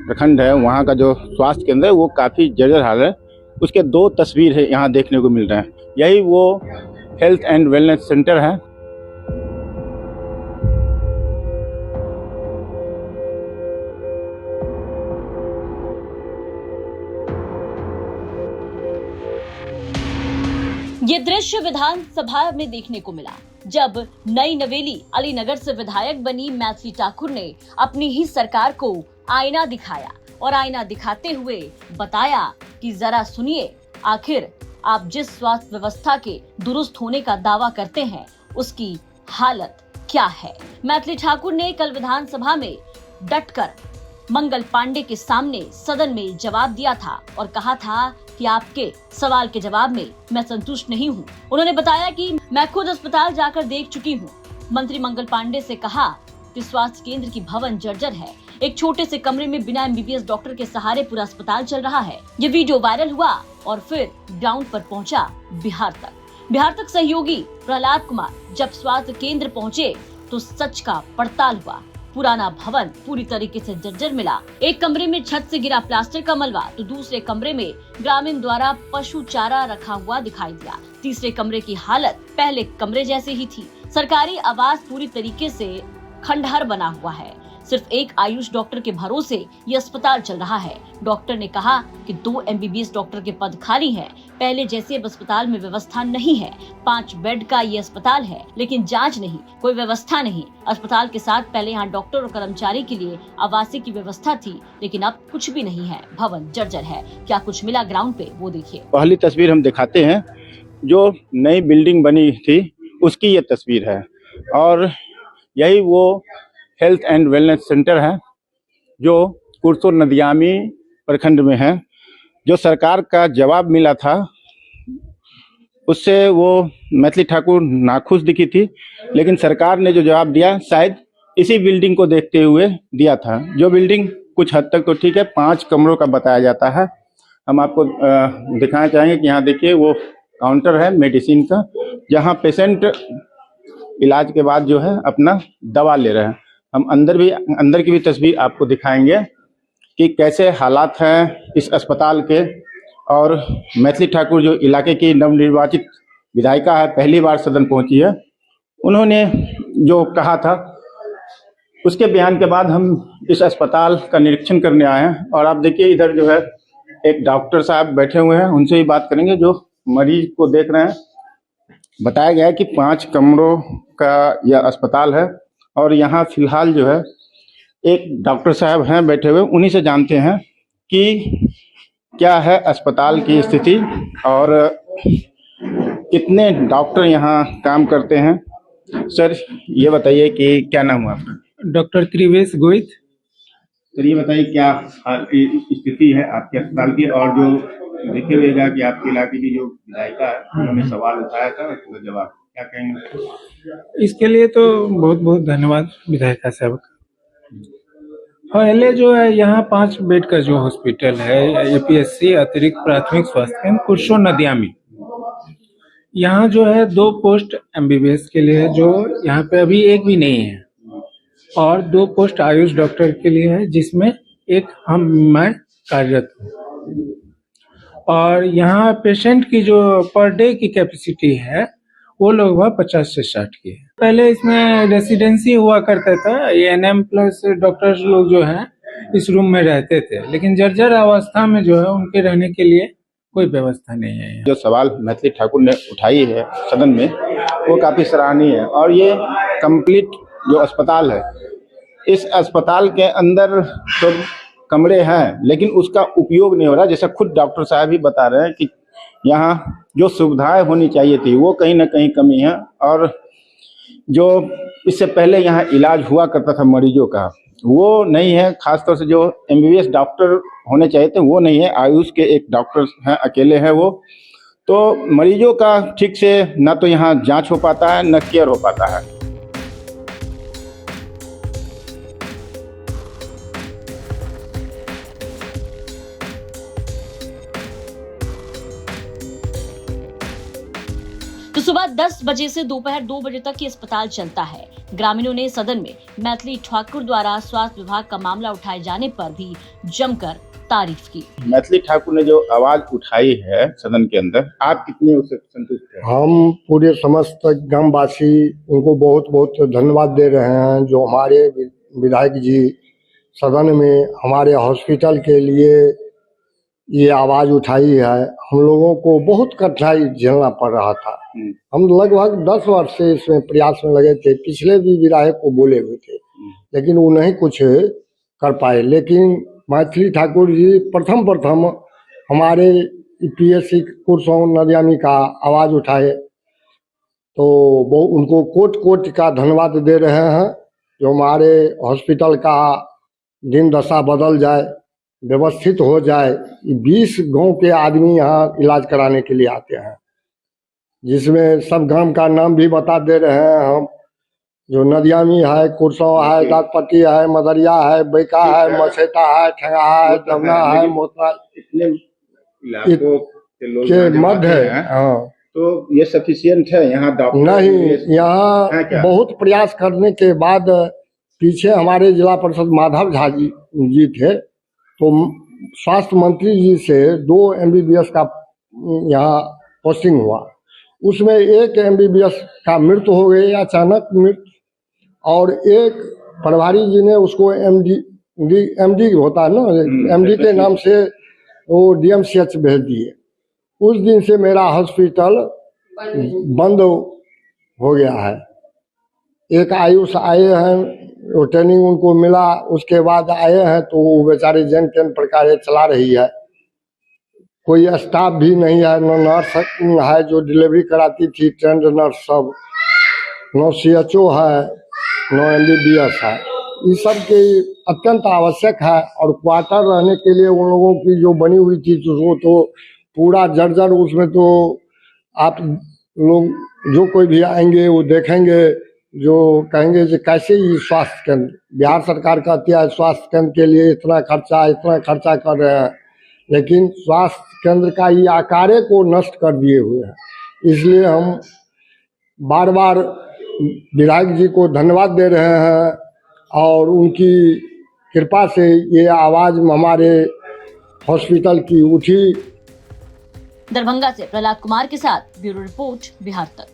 प्रखंड है, वहाँ का जो स्वास्थ्य केंद्र है वो काफ़ी जर्जर हाल है। उसके 2 तस्वीर है यहाँ देखने को मिल रहे हैं। यही वो हेल्थ एंड वेलनेस सेंटर है। ये दृश्य विधानसभा में देखने को मिला जब नई नवेली अलीनगर से विधायक बनी मैथिली ठाकुर ने अपनी ही सरकार को आईना दिखाया और आईना दिखाते हुए बताया कि जरा सुनिए, आखिर आप जिस स्वास्थ्य व्यवस्था के दुरुस्त होने का दावा करते हैं उसकी हालत क्या है। मैथिली ठाकुर ने कल विधानसभा में डटकर मंगल पांडे के सामने सदन में जवाब दिया था और कहा था कि आपके सवाल के जवाब में मैं संतुष्ट नहीं हूं। उन्होंने बताया कि मैं खुद अस्पताल जाकर देख चुकी हूं। मंत्री मंगल पांडे से कहा कि स्वास्थ्य केंद्र की भवन जर्जर है, एक छोटे से कमरे में बिना एमबीबीएस डॉक्टर के सहारे पूरा अस्पताल चल रहा है। ये वीडियो वायरल हुआ और फिर ग्राउंड पर पहुंचा बिहार तक सहयोगी प्रहलाद कुमार जब स्वास्थ्य केंद्र पहुंचे तो सच का पड़ताल हुआ। पुराना भवन पूरी तरीके से जर्जर मिला। एक कमरे में छत से गिरा प्लास्टर का मलबा तो दूसरे कमरे में ग्रामीण द्वारा पशु चारा रखा हुआ दिखाई दिया। तीसरे कमरे की हालत पहले कमरे जैसे ही थी। सरकारी आवास पूरी तरीके से खंडहर बना हुआ है। सिर्फ एक आयुष डॉक्टर के भरोसे ये अस्पताल चल रहा है। डॉक्टर ने कहा कि 2 एमबीबीएस डॉक्टर के पद खाली हैं। पहले जैसे अब अस्पताल में व्यवस्था नहीं है। 5 बेड का ये अस्पताल है लेकिन जांच नहीं, कोई व्यवस्था नहीं। अस्पताल के साथ पहले यहाँ डॉक्टर और कर्मचारी के लिए आवासीय की व्यवस्था थी लेकिन अब कुछ भी नहीं है। भवन जर्जर है। क्या कुछ मिला ग्राउंड पे वो देखिए। पहली तस्वीर हम दिखाते हैं, जो नई बिल्डिंग बनी थी उसकी ये तस्वीर है और यही वो हेल्थ एंड वेलनेस सेंटर है जो कुरसों नदियामी प्रखंड में है। जो सरकार का जवाब मिला था उससे वो मैथिली ठाकुर नाखुश दिखी थी, लेकिन सरकार ने जो जवाब दिया शायद इसी बिल्डिंग को देखते हुए दिया था। जो बिल्डिंग कुछ हद तक तो ठीक है, 5 कमरों का बताया जाता है। हम आपको दिखाना चाहेंगे कि यहाँ देखिए वो काउंटर है मेडिसिन का, जहाँ पेशेंट इलाज के बाद जो है अपना दवा ले रहे हैं। हम अंदर की भी तस्वीर आपको दिखाएंगे कि कैसे हालात हैं इस अस्पताल के। और मैथिली ठाकुर जो इलाके की नवनिर्वाचित विधायिका है, पहली बार सदन पहुंची है, उन्होंने जो कहा था उसके बयान के बाद हम इस अस्पताल का निरीक्षण करने आए हैं। और आप देखिए इधर जो है एक डॉक्टर साहब बैठे हुए हैं, उनसे ही बात करेंगे जो मरीज को देख रहे हैं। बताया गया है कि 5 कमरों का यह अस्पताल है और यहाँ फिलहाल जो है एक डॉक्टर साहब हैं बैठे हुए, उन्हीं से जानते हैं कि क्या है अस्पताल की स्थिति और कितने डॉक्टर यहाँ काम करते हैं। सर ये बताइए कि क्या नाम हुआ आपका? डॉक्टर त्रिवेश गोहित। सर ये बताइए क्या स्थिति है आपके अस्पताल की, और जो देखे हुएगा कि आपके इलाके की जो विधायिका है उन्होंने सवाल उठाया था उसका जवाब क्या कहेंगे? इसके लिए तो बहुत बहुत धन्यवाद विधायिका साहब का। पहले जो है यहाँ 5 बेड का जो हॉस्पिटल है एपीएससी अतिरिक्त प्राथमिक स्वास्थ्य केंद्र कुरसों नदियामी, यहाँ जो है 2 पोस्ट एमबीबीएस के लिए जो यहाँ पे अभी एक भी नहीं है और 2 पोस्ट आयुष डॉक्टर के लिए है जिसमें एक मैं कार्यरत हूँ। और यहाँ पेशेंट की जो पर डे की कैपेसिटी है वो लगभग 50 से 60 की है। पहले इसमें रेसिडेंसी हुआ करता था, एएनएम प्लस डॉक्टर्स लोग जो हैं इस रूम में रहते थे, लेकिन जर्जर अवस्था में जो है उनके रहने के लिए कोई व्यवस्था नहीं है। जो सवाल मैथिली ठाकुर ने उठाई है सदन में वो काफ़ी सराहनीय है। और ये कंप्लीट जो अस्पताल है, इस अस्पताल के अंदर तो कमरे हैं लेकिन उसका उपयोग नहीं हो रहा। जैसा खुद डॉक्टर साहब ही बता रहे हैं कि यहाँ जो सुविधाएं होनी चाहिए थी वो कहीं ना कहीं कमी है। और जो इससे पहले यहाँ इलाज हुआ करता था मरीजों का वो नहीं है। खासतौर से जो एमबीबीएस डॉक्टर होने चाहिए थे वो नहीं है। आयुष के एक डॉक्टर हैं, अकेले हैं वो, तो मरीजों का ठीक से ना तो यहाँ जांच हो पाता है न केयर हो पाता है। तो सुबह 10 बजे से दोपहर 2 बजे तक ये अस्पताल चलता है। ग्रामीणों ने सदन में मैथिली ठाकुर द्वारा स्वास्थ्य विभाग का मामला उठाए जाने पर भी जमकर तारीफ की। मैथिली ठाकुर ने जो आवाज उठाई है सदन के अंदर, आप कितने उससे संतुष्ट हैं? हम पूरे समस्त ग्रामवासी उनको बहुत बहुत धन्यवाद दे रहे हैं, जो हमारे विधायक जी सदन में हमारे हॉस्पिटल के लिए ये आवाज उठाई है। हम लोगों को बहुत कठिनाई झेलना पड़ रहा था। हम लगभग 10 वर्ष से इसमें प्रयास में लगे थे। पिछले भी विधायक को बोले हुए थे, लेकिन वो नहीं कुछ कर पाए। लेकिन मैथिली ठाकुर जी प्रथम हमारे पीएससी कुरसों नदियामी का आवाज उठाए, तो वो उनको कोट का धन्यवाद दे रहे हैं, जो हमारे हॉस्पिटल का दिन दशा बदल जाए, व्यवस्थित हो जाए। 20 गांव के आदमी यहाँ इलाज कराने के लिए आते हैं, जिसमें सब गांव का नाम भी बता दे रहे हैं हम, जो नदियामी है, कुरसों है, दातपट्टी है, मदरिया है, बैका है, मसेटा है, ठेंगा है, दमना है, मोतरा, इतने इलाकों के लोग के यहाँ मध्य आते है। हैं, हाँ, तो ये सफिशियंट है यहाँ डॉक्टर? नहीं, यहाँ है क्या? बहुत प्रयास करने के बाद पीछे हमारे जिला परिषद माधव झा जी थे, तो स्वास्थ्य मंत्री जी से 2 MBBS का यहाँ पोस्टिंग हुआ। उसमें एक MBBS का मृत्यु हो गई, अचानक मृत्यु, और एक प्रभारी जी ने उसको MD होता है ना, MD के नाम से वो DMCH भेज दिए। उस दिन से मेरा हॉस्पिटल बंद हो गया है। एक आयुष आए हैं, वो ट्रेनिंग उनको मिला, उसके बाद आए हैं, तो वो बेचारे जन प्रकार चला रही है। कोई स्टाफ भी नहीं है, न नर्स है जो डिलीवरी कराती थी, ट्रेंड नर्स सब, न CHO है, न MBBS है। इस सब के अत्यंत आवश्यक है। और क्वार्टर रहने के लिए उन लोगों की जो बनी हुई थी, तो पूरा जर्जर, उसमें तो आप लोग जो कोई भी आएंगे वो देखेंगे, जो कहेंगे कि कैसे ये स्वास्थ्य केंद्र, बिहार सरकार कहती है स्वास्थ्य केंद्र के लिए इतना खर्चा कर रहे हैं, लेकिन स्वास्थ्य केंद्र का ये आकारे को नष्ट कर दिए हुए हैं। इसलिए हम बार बार विधायक जी को धन्यवाद दे रहे हैं, और उनकी कृपा से ये आवाज़ हमारे हॉस्पिटल की उठी। दरभंगा से प्रहलाद कुमार के साथ ब्यूरो रिपोर्ट, बिहार तक।